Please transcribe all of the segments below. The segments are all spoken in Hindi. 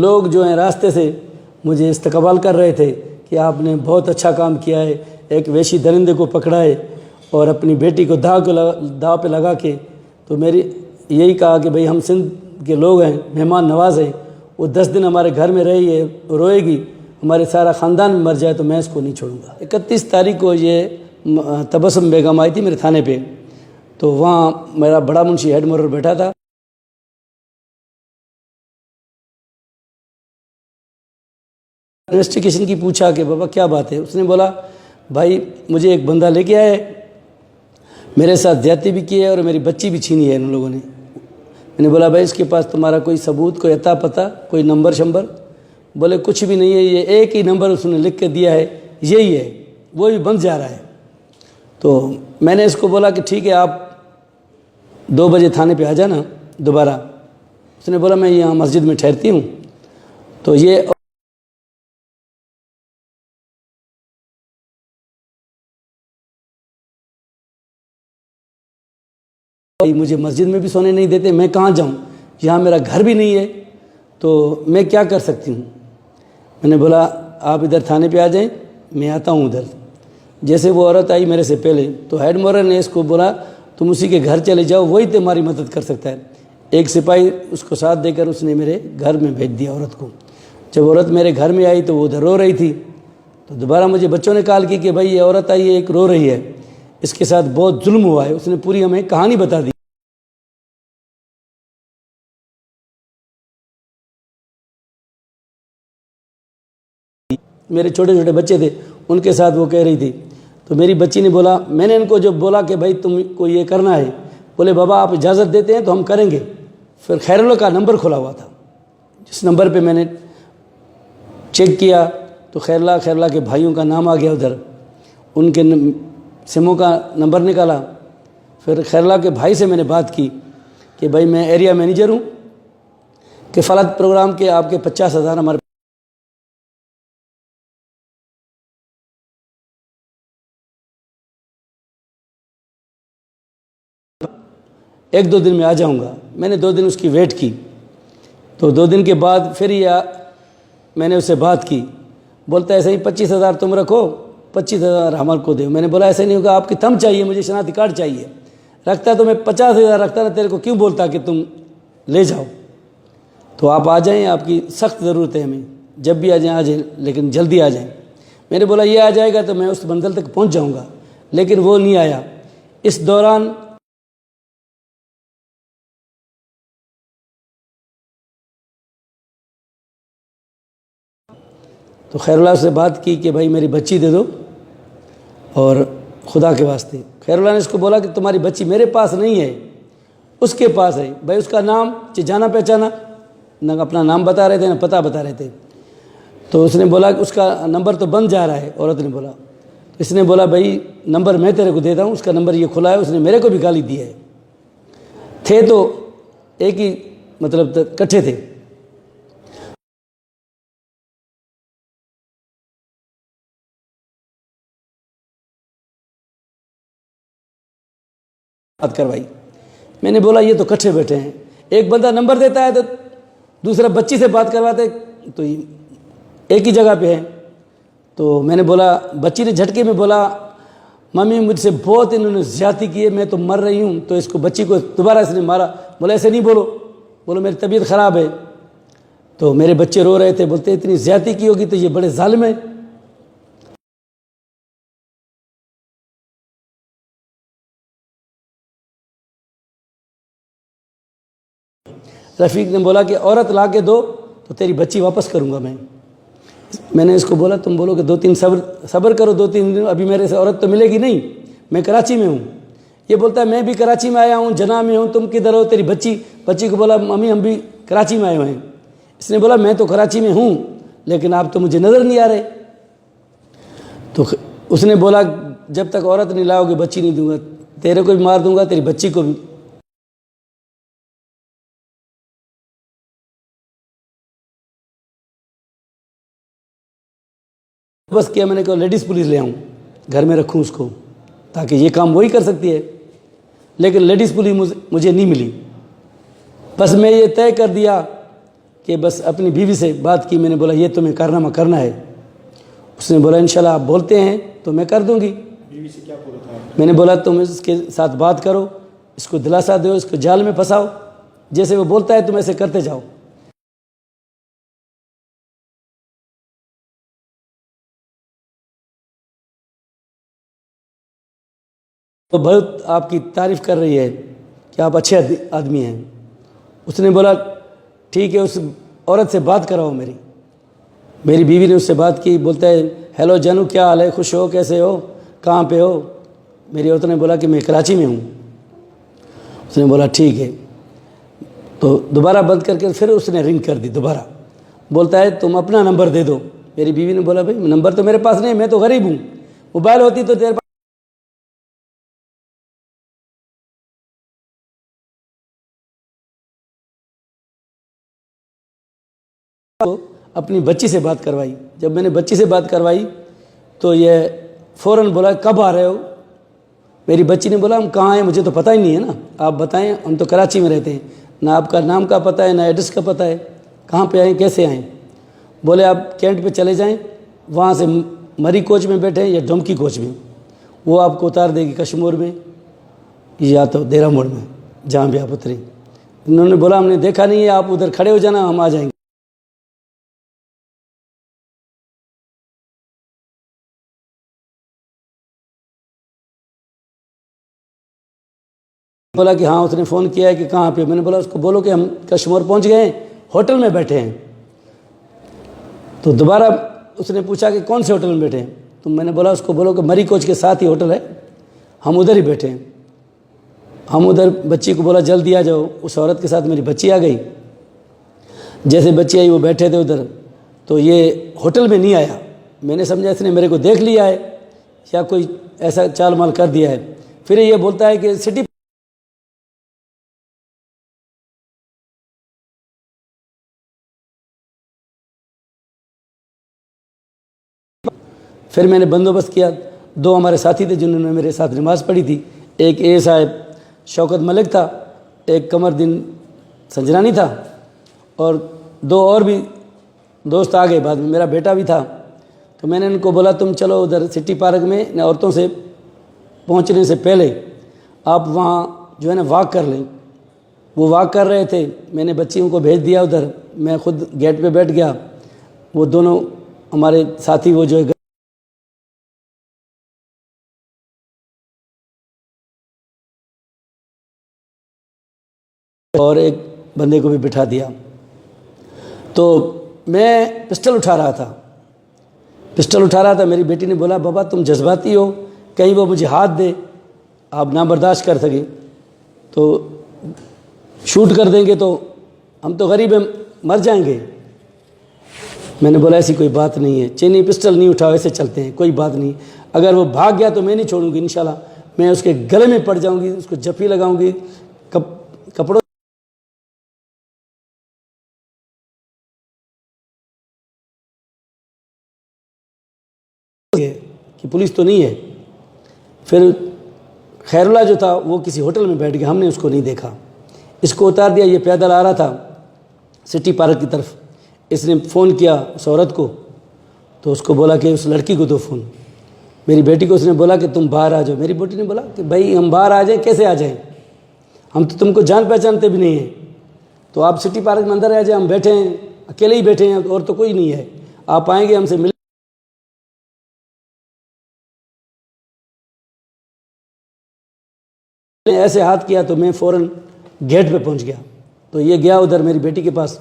लोग जो हैं रास्ते से मुझे इस्तकबाल कर रहे थे कि आपने बहुत अच्छा काम किया है, एक वैशी दरिंदे को पकड़ा है और अपनी बेटी को दाव पे लगा के। तो मेरी यही कहा कि भाई हम सिंध के लोग हैं, मेहमान नवाज हैं, वो 10 दिन हमारे घर में रही है, रोएगी, हमारे सारा ख़ानदान मर जाए तो मैं इसको नहीं छोड़ूंगा। 31 तारीख को ये तबस्सुम बेगम आई थी मेरे थाने पे, तो वहाँ मेरा बड़ा मुंशी हेड मोहर्रर बैठा था। इन्वेस्टिगेशन की पूछा कि बाबा क्या बात है। उसने बोला भाई मुझे एक बंदा लेके आया है, मेरे साथ ज्यादती भी की है और मेरी बच्ची भी छीनी है इन लोगों ने। मैंने बोला भाई इसके पास तुम्हारा कोई सबूत, कोई अता पता, कोई नंबर शंबर? बोले कुछ भी नहीं है, ये एक ही नंबर उसने लिख के दिया है, यही है, वो भी बंद जा रहा है। तो मैंने इसको बोला कि ठीक है आप 2 बजे थाने पे आ जाना दोबारा। उसने बोला मैं यहाँ मस्जिद में ठहरती हूँ। तो ये मुझे मस्जिद में भी सोने नहीं देते, मैं कहाँ जाऊँ, यहाँ मेरा घर भी नहीं है, तो मैं क्या कर सकती हूँ। मैंने बोला आप इधर थाने पे आ जाएं, मैं आता हूँ उधर। जैसे वो औरत आई मेरे से पहले, तो हेड मोहर्रर ने इसको बोला तुम उसी के घर चले जाओ, वही तुम्हारी मदद कर सकता है। एक सिपाही उसको साथ देकर उसने मेरे घर में भेज दिया औरत को। जब औरत मेरे घर में आई तो वो उधर रो रही थी। तो दोबारा मुझे बच्चों ने कॉल की कि भाई ये औरत आई है, एक रो रही है, इसके साथ बहुत जुल्म हुआ है। उसने पूरी हमें कहानी बता दी। मेरे छोटे छोटे बच्चे थे, उनके साथ वो कह रही थी। तो मेरी बच्ची ने बोला, मैंने इनको जब बोला कि भाई तुमको ये करना है, बोले बाबा आप इजाज़त देते हैं तो हम करेंगे। फिर खैरुल्लाह का नंबर खुला हुआ था, जिस नंबर पे मैंने चेक किया तो खैरुल्लाह के भाइयों का नाम आ गया उधर, उनके सिमों का नंबर निकाला। फिर खैरुल्लाह के भाई से मैंने बात की कि भाई मैं एरिया मैनेजर हूँ, किफ़ालत प्रोग्राम के आपके 50,000 हमारे 1-2 दिन में आ जाऊंगा। मैंने 2 दिन उसकी वेट की। तो 2 दिन के बाद फिर मैंने उससे बात की। बोलता है ऐसे ही 25,000 तुम रखो, 25,000 हमारे को दो। मैंने बोला ऐसे नहीं होगा, आपकी थंब चाहिए, मुझे शनाख्ती कार्ड चाहिए। रखता तो मैं 50,000 रखता ना, तेरे को क्यों बोलता कि तुम ले जाओ। तो आप आ जाएं, आपकी सख्त ज़रूरत है हमें, जब भी आ जाएं, लेकिन जल्दी आ जाएं। मैंने बोला ये आ जाएगा तो मैं उस मंजिल तक पहुंच जाऊंगा, लेकिन वो नहीं आया। इस दौरान तो खैरुल्लाह से बात की कि भाई मेरी बच्ची दे दो और खुदा के वास्ते। खैरुल्लाह ने इसको बोला कि तुम्हारी बच्ची मेरे पास नहीं है, उसके पास है। भाई उसका नाम जाना पहचाना न, अपना नाम बता रहे थे ना पता बता रहे थे। तो उसने बोला कि उसका नंबर तो बंद जा रहा है। औरत ने बोला, इसने बोला भाई नंबर मैं तेरे को देता हूँ, उसका नंबर ये खुला है। उसने मेरे को भी गाली दी है। थे तो एक ही मतलब इकट्ठे थे। बात करवाई। मैंने बोला ये तो इकट्ठे बैठे हैं, एक बंदा नंबर देता है तो दूसरा बच्ची से बात करवाते, तो एक ही जगह पे है। तो मैंने बोला, बच्ची ने झटके में बोला मम्मी मुझसे बहुत इन्होंने ज़्यादती की है, मैं तो मर रही हूँ। तो इसको बच्ची को दोबारा इसने मारा। बोला ऐसे नहीं बोलो, बोलो मेरी तबीयत ख़राब है। तो मेरे बच्चे रो रहे थे, बोलते इतनी ज़्यादती की होगी तो ये बड़े जालिम है। रफ़ीक ने बोला कि औरत ला के दो तो तेरी बच्ची वापस करूँगा मैं। मैंने इसको बोला तुम बोलो कि 2-3 सब्र करो, 2-3 दिन, अभी मेरे से औरत तो मिलेगी नहीं, मैं कराची में हूँ। ये बोलता है मैं भी कराची में आया हूँ, जना में हूँ, तुम किधर हो, तेरी बच्ची को बोला मम्मी हम भी कराची में आए हुए हैं। इसने बोला मैं तो कराची में हूँ लेकिन आप तो मुझे नज़र नहीं आ रहे। तो उसने बोला जब तक औरत नहीं लाओगे बच्ची नहीं दूंगा, तेरे को भी मार दूंगा, तेरी बच्ची को भी। बस किया मैंने कहा लेडीज़ पुलिस ले आऊँ, घर में रखूँ उसको, ताकि ये काम वही कर सकती है। लेकिन लेडीज़ पुलिस मुझे नहीं मिली। बस मैं ये तय कर दिया कि बस अपनी बीवी से बात की। मैंने बोला ये तुम्हें कारनामा करना है। उसने बोला इंशाल्लाह आप बोलते हैं तो मैं कर दूंगी। बीवी से क्या बोला था? मैंने बोला तुम इसके साथ बात करो, इसको दिलासा दो, इसको जाल में फंसाओ, जैसे वो बोलता है तुम ऐसे करते जाओ। तो बहुत आपकी तारीफ़ कर रही है कि आप अच्छे आदमी हैं। उसने बोला ठीक है, उस औरत से बात कराओ मेरी। मेरी बीवी ने उससे बात की। बोलता है हेलो जानू, क्या हाल है, खुश हो, कैसे हो, कहाँ पे हो? मेरी औरत ने बोला कि मैं कराची में हूँ। उसने बोला ठीक है। तो दोबारा बंद करके फिर उसने रिंग कर दी दोबारा। बोलता है तुम अपना नंबर दे दो। मेरी बीवी ने बोला भाई नंबर तो मेरे पास नहीं, मैं तो गरीब हूँ, मोबाइल होती तो तेरे पास। अपनी बच्ची से बात करवाई। जब मैंने बच्ची से बात करवाई तो ये फ़ौरन बोला कब आ रहे हो? मेरी बच्ची ने बोला हम कहाँ हैं, मुझे तो पता ही नहीं है ना, आप बताएं, हम तो कराची में रहते हैं, ना आपका नाम का पता है ना एड्रेस का पता है, कहाँ पे आएँ, कैसे आएँ? बोले आप कैंट पे चले जाएं, वहाँ से मरी कोच में बैठे या डोमकी कोच में, वो आपको उतार देगी कश्मीर में या तो देरा मोड़ में, जहाँ भी आप उतरे। उन्होंने बोला हमने देखा नहीं है, आप उधर खड़े हो जाना, हम आ जाएंगे। बोला कि हाँ, उसने फ़ोन किया है कि कहाँ पे? मैंने बोला उसको बोलो कि हम कश्मीर पहुँच गए हैं, होटल में बैठे हैं। तो दोबारा उसने पूछा कि कौन से होटल में बैठे हैं? तो मैंने बोला उसको बोलो कि मरी कोच के साथ ही होटल है, हम उधर ही बैठे हैं। हम उधर बच्ची को बोला जल्दी आ जाओ। उस औरत के साथ मेरी बच्ची आ गई। जैसे बच्ची आई वो बैठे थे उधर, तो ये होटल में नहीं आया। मैंने समझा इसने मेरे को देख लिया है या कोई ऐसा चाल माल कर दिया है। फिर ये बोलता है कि सिटी, फिर मैंने बंदोबस्त किया। दो हमारे साथी थे जिन्होंने मेरे साथ नमाज़ पढ़ी थी। एक ए साहब शौकत मलिक था, एक कमरदीन संजरानी था, और दो और भी दोस्त आ गए बाद में, मेरा बेटा भी था। तो मैंने इनको बोला तुम चलो उधर सिटी पार्क में, औरतों से पहुंचने से पहले आप वहाँ जो है ना वॉक कर लें। वो वॉक कर रहे थे, मैंने बच्चियों को भेज दिया उधर, मैं खुद गेट पे बैठ गया। वो दोनों हमारे साथी वो जो है और एक बंदे को भी बिठा दिया। तो मैं पिस्टल उठा रहा था। मेरी बेटी ने बोला बाबा तुम जज्बाती हो, कहीं वो मुझे हाथ दे, आप ना बर्दाश्त कर सके तो शूट कर देंगे, तो हम तो गरीब हैं, मर जाएंगे। मैंने बोला ऐसी कोई बात नहीं है, चीनी पिस्टल नहीं उठाओ, ऐसे चलते हैं, कोई बात नहीं। अगर वो भाग गया तो मैं नहीं छोड़ूंगी इंशाल्लाह, मैं उसके गले में पड़ जाऊंगी, उसको जफ्फी लगाऊंगी, कपड़ों कि पुलिस तो नहीं है। फिर खैरुल्लाह जो था वो किसी होटल में बैठ गया, हमने उसको नहीं देखा। इसको उतार दिया, ये पैदल आ रहा था सिटी पार्क की तरफ। इसने फ़ोन किया उस औरत को, तो उसको बोला कि उस लड़की को दो फ़ोन। मेरी बेटी को उसने बोला कि तुम बाहर आ जाओ। मेरी बेटी ने बोला कि भाई हम बाहर आ जाएं, कैसे आ जाएं, हम तो तुमको जान पहचानते भी नहीं हैं, तो आप सिटी पार्क में अंदर आ जाए, हम बैठे हैं, अकेले ही बैठे हैं और तो कोई नहीं है, आप आएंगे हमसे मिल। ऐसे हाथ किया तो मैं फ़ौरन गेट पे पहुंच गया। तो ये गया उधर मेरी बेटी के पास,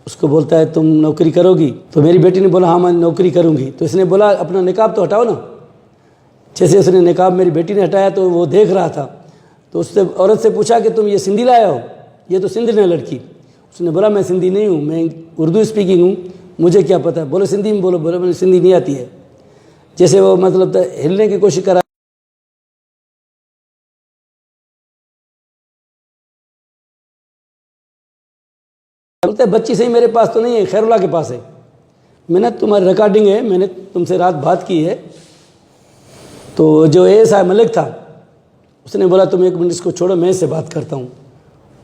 उसको बोलता है तुम नौकरी करोगी? तो मेरी बेटी ने बोला हाँ मैं नौकरी करूंगी। तो इसने बोला अपना निकाब तो हटाओ ना। जैसे उसने निकाब मेरी बेटी ने हटाया तो वो देख रहा था, तो उससे औरत से पूछा कि तुम ये सिंधी लाया हो? ये तो सिंधी है लड़की। उसने बोला मैं सिंधी नहीं हूँ, मैं उर्दू स्पीकिंग हूँ, मुझे क्या पता है। बोले सिंधी में बोलो। बोले मुझे सिंधी नहीं आती है। जैसे वो मतलब हिलने की कोशिश करा। बोलते बच्ची सही मेरे पास तो नहीं है, खैरुल्लाह के पास है। मैंने तुम्हारी रिकॉर्डिंग है, मैंने तुमसे रात बात की है। तो जो एएसआई मलिक था उसने बोला तुम एक मिनट इसको छोड़ो, मैं इससे बात करता हूँ।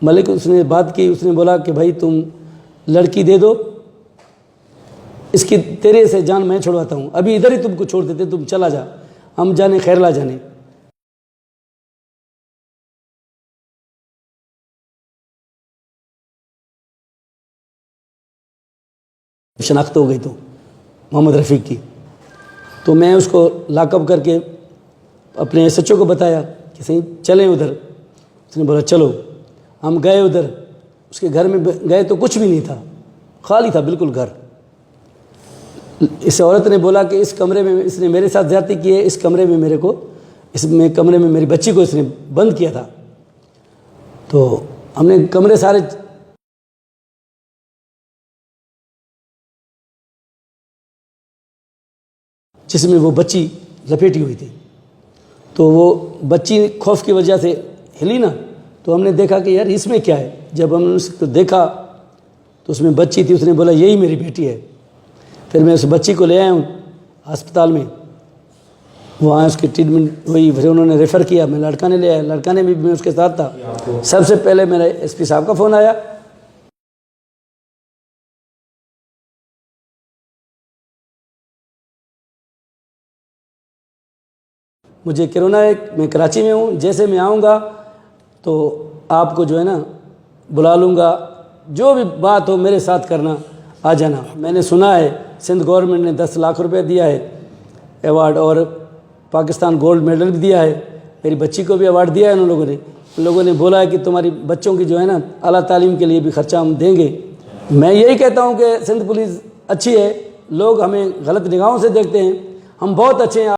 मलिक उसने बात की, उसने बोला कि भाई तुम लड़की दे दो, इसकी तेरे से जान मैं छुड़वाता हूँ, अभी इधर ही तुमको छोड़ देते, तुम चला जा, हम जाने खैरला जाने। शनाख्त हो गई तो मोहम्मद रफ़ीक की, तो मैं उसको लॉकअप करके अपने SHO को बताया कि सही चलें उधर। उसने बोला चलो। हम गए उधर, उसके घर में गए तो कुछ भी नहीं था, खाली था बिल्कुल घर। इस औरत ने बोला कि इस कमरे में इसने मेरे साथ ज़्यादती की है, इस कमरे में मेरे को, इसमें कमरे में मेरी बच्ची को इसने बंद किया था। तो हमने कमरे सारे जिसमें वो बच्ची लपेटी हुई थी, तो वो बच्ची खौफ की वजह से हिली ना, तो हमने देखा कि यार इसमें क्या है। जब हमने उसको देखा तो उसमें बच्ची थी। उसने बोला यही मेरी बेटी है। फिर मैं उस बच्ची को ले आया हूँ अस्पताल में, वहाँ उसकी ट्रीटमेंट हुई, फिर उन्होंने रेफ़र किया, मैं लड़का ने ले आया, लड़का ने भी मैं उसके साथ था। सबसे पहले मेरा SP साहब का फ़ोन आया, मुझे कोरोना है, मैं कराची में हूँ, जैसे मैं आऊँगा तो आपको जो है ना बुला लूँगा, जो भी बात हो मेरे साथ करना, आ जाना। मैंने सुना है सिंध गवर्नमेंट ने 10 लाख रुपए दिया है अवार्ड, और पाकिस्तान गोल्ड मेडल भी दिया है, मेरी बच्ची को भी अवार्ड दिया है उन लोगों ने बोला है कि तुम्हारी बच्चों की जो है ना आला तालीम के लिए भी खर्चा हम देंगे। मैं यही कहता हूँ कि सिंध पुलिस अच्छी है, लोग हमें गलत निगाहों से देखते हैं, हम बहुत अच्छे हैं।